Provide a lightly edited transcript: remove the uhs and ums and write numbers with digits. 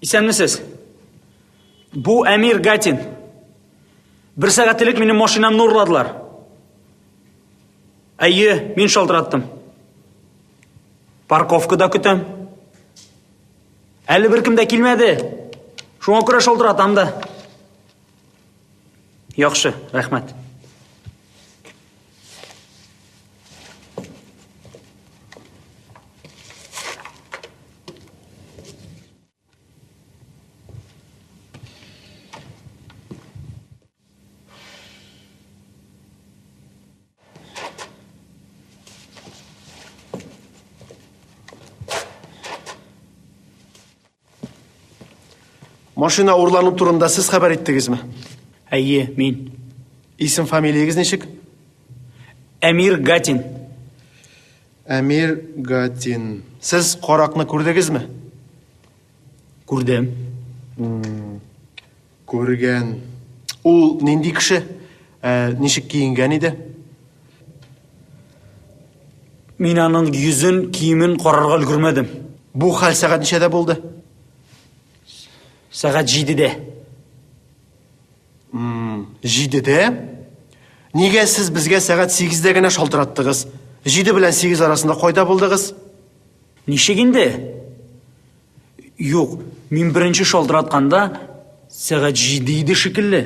Исәнмесез? Бу Әмир Гатин. Бір сағат элек менің машинамны ұрладылар. Әйе, мен шалтыраттым. Парковкада күтем. Әлі бір кім дә келмеді. Шуңа күрә шалтыратам да. Яхшы, рәхмәт. Машина ұрланып турында сіз хабар еттіңізме? Әйе, мен. Исім фамилиягыз нешік? Әмир Гатин. Әмир Гатин. Сіз қорақны көрдіңізме? Күрдем. Көрген. Ол нендей кіші? Нешік киінген еді? Мен аның yüzін, киімін қарарға үлгірмедім. Бұл хал сағат нешеде болды? Сағат 7-де. 7-де? Неге сіз бізге сағат 8-де гіне шалтыраттыңыз? 7 білен 8 арасында қойда болдыңыз? Нешегінде? Yok, мен бірінші шалтыратқанда сағат 7 еді шекілі.